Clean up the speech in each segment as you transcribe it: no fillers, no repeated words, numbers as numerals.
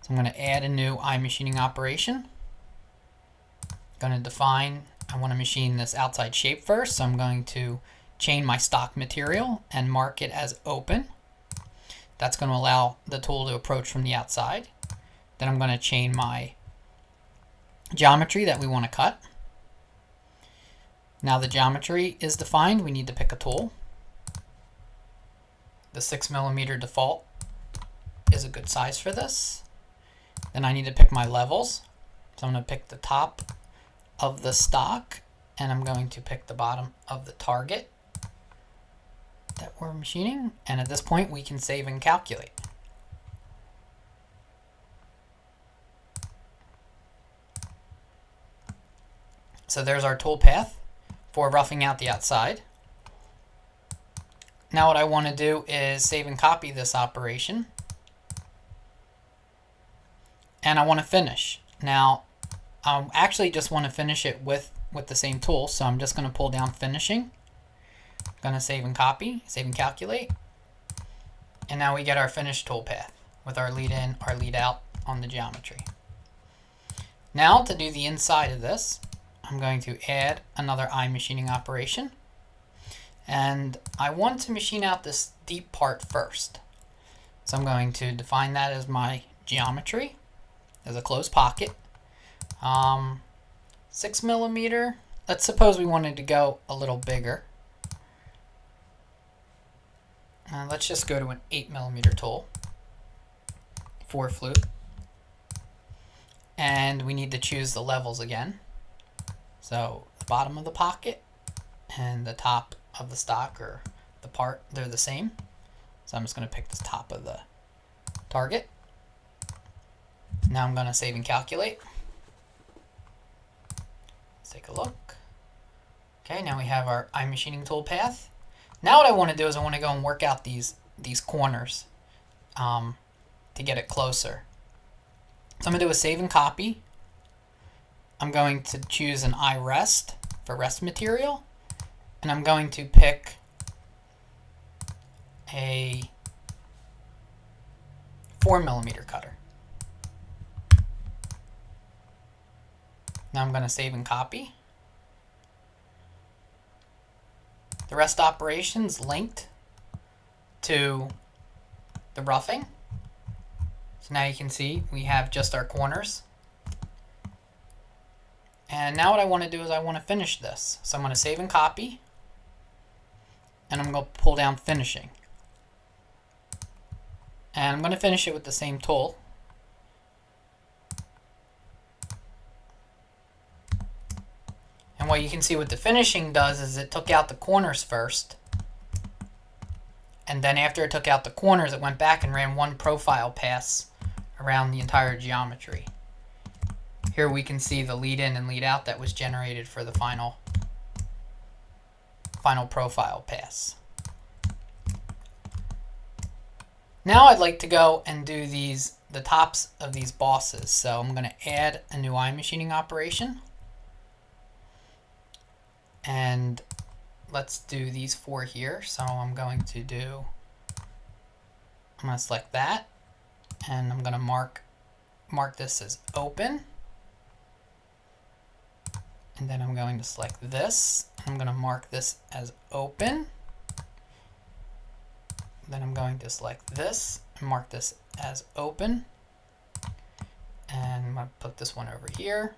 So I'm going to add a new iMachining operation. Going to define, I want to machine this outside shape first, so I'm going to chain my stock material and mark it as open. That's going to allow the tool to approach from the outside. Then I'm going to chain my geometry that we want to cut. Now the geometry is defined, we need to pick a tool. The 6mm default is a good size for this. Then I need to pick my levels. So I'm going to pick the top of the stock, and I'm going to pick the bottom of the target that we're machining. And at this point we can save and calculate. So there's our tool path for roughing out the outside. Now what I want to do is save and copy this operation. And I want to finish. Now I actually just want to finish it with the same tool, so I'm just going to pull down finishing. I'm going to save and copy, save and calculate. And now we get our finished tool path with our lead in, our lead out on the geometry. Now to do the inside of this, I'm going to add another iMachining operation. And I want to machine out this deep part first. So I'm going to define that as my geometry, as a closed pocket. 6mm. Let's suppose we wanted to go a little bigger. Let's just go to an 8mm tool for flute. And we need to choose the levels again. So the bottom of the pocket and the top of the stock, or the part, they're the same. So I'm just going to pick the top of the target. Now I'm going to save and calculate. Let's take a look. Okay, now we have our iMachining tool path. Now what I want to do is I want to go and work out these corners to get it closer. So I'm going to do a save and copy. I'm going to choose an iRest for rest material, and I'm going to pick a 4mm cutter. Now I'm going to save and copy. The rest operation's linked to the roughing. So now you can see we have just our corners. And now what I want to do is I want to finish this. So I'm going to save and copy. And I'm going to pull down finishing. And I'm going to finish it with the same tool. And what you can see what the finishing does is it took out the corners first. And then after it took out the corners, it went back and ran one profile pass around the entire geometry. Here we can see the lead in and lead out that was generated for the final profile pass. Now I'd like to go and do the tops of these bosses. So I'm going to add a new iMachining operation. And let's do these 4 here. So I'm going to select that, and I'm going to mark this as open. And then I'm going to select this. I'm going to mark this as open. Then I'm going to select this and mark this as open. And I'm going to put this one over here.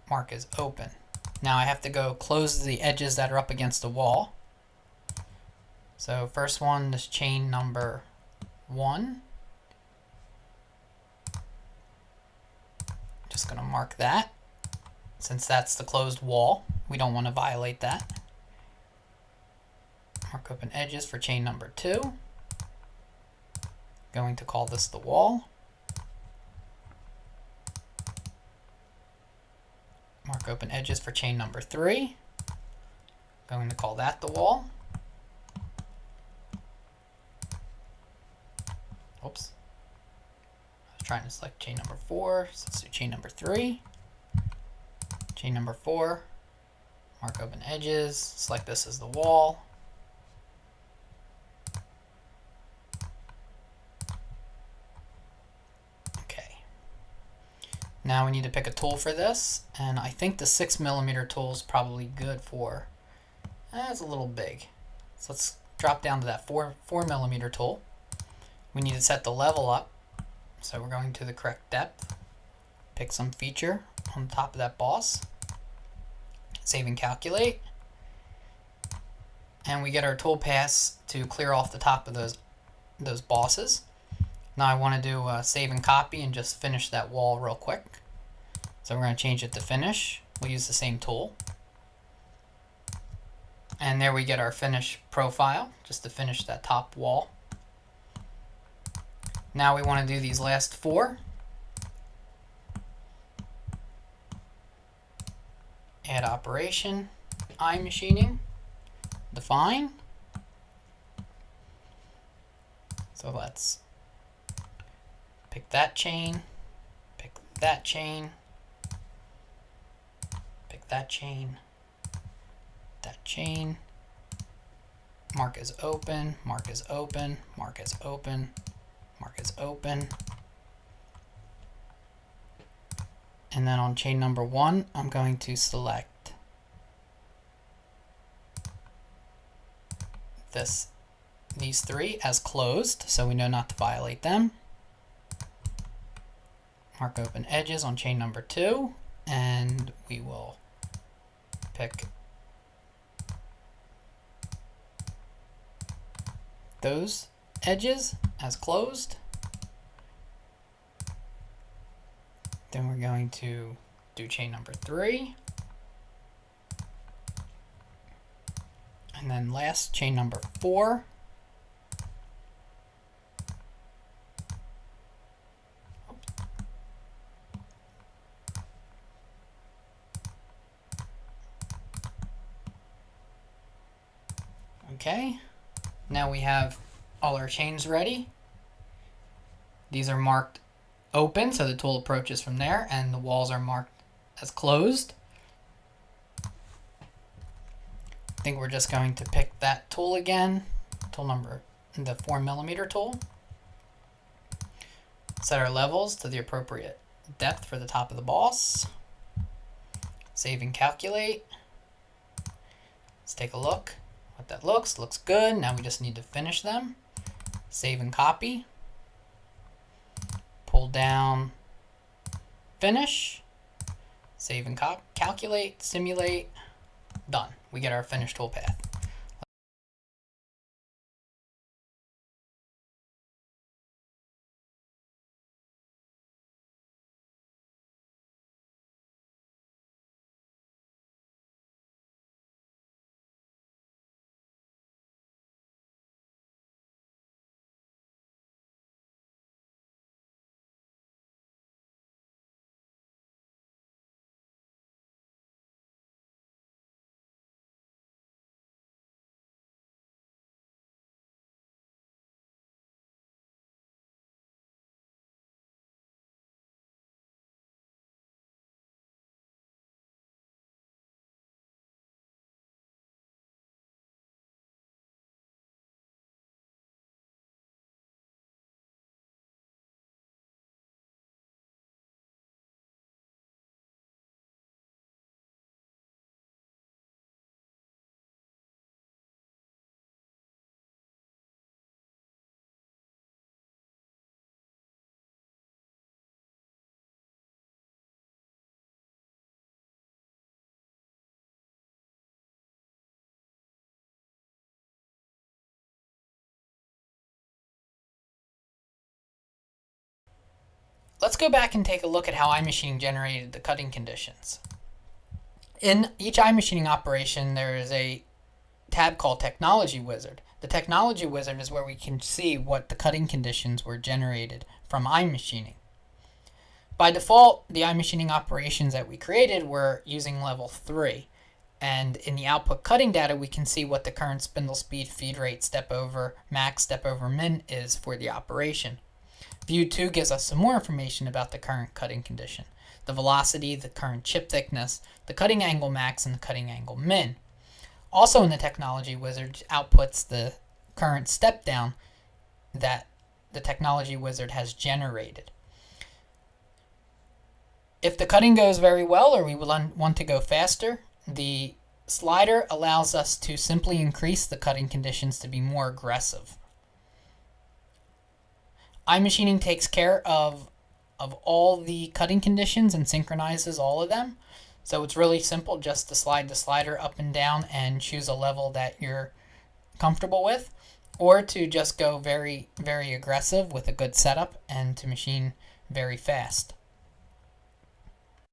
Mark as open. Now I have to go close the edges that are up against the wall. So first one is chain number 1. Just going to mark that. Since that's the closed wall, we don't want to violate that. Mark open edges for chain number 2. Going to call this the wall. Mark open edges for chain number 3. Going to call that the wall. Oops. I was trying to select chain number 4, so let's do chain number 3. Chain number 4. Mark open edges, select this as the wall. Now we need to pick a tool for this, and I think the 6mm tool is probably good for, it's a little big. So let's drop down to that 4mm tool. We need to set the level up. So we're going to the correct depth, pick some feature on top of that boss, save and calculate, and we get our tool pass to clear off the top of those bosses. Now I want to do save and copy and just finish that wall real quick. So we're going to change it to finish. We'll use the same tool. And there we get our finish profile, just to finish that top wall. Now we want to do these last 4. Add operation, iMachining, define. So let's pick that chain, pick that chain, pick that chain, that chain, mark as open, mark as open, mark as open, mark as open. And then on chain number 1, I'm going to select these 3 as closed, so we know not to violate them. Mark open edges on chain number 2, and we will pick those edges as closed. Then we're going to do chain number 3. And then last, chain number 4. Okay, now we have all our chains ready. These are marked open, so the tool approaches from there, and the walls are marked as closed. I think we're just going to pick that tool again, tool number, the 4mm tool. Set our levels to the appropriate depth for the top of the boss. Save and calculate. Let's take a look what that looks. Looks good. Now we just need to finish them. Save and copy. Pull down, finish, save and calculate, simulate, done. We get our finished toolpath. Let's go back and take a look at how iMachining generated the cutting conditions. In each iMachining operation, there is a tab called Technology Wizard. The Technology Wizard is where we can see what the cutting conditions were generated from iMachining. By default, the iMachining operations that we created were using level 3. And in the output cutting data, we can see what the current spindle speed, feed rate, step over max, step over min is for the operation. View 2 gives us some more information about the current cutting condition, the velocity, the current chip thickness, the cutting angle max, and the cutting angle min. Also in the Technology Wizard outputs the current step down that the Technology Wizard has generated. If the cutting goes very well or we want to go faster, the slider allows us to simply increase the cutting conditions to be more aggressive. iMachining takes care of all the cutting conditions and synchronizes all of them. So it's really simple just to slide the slider up and down and choose a level that you're comfortable with, or to just go very, very aggressive with a good setup and to machine very fast.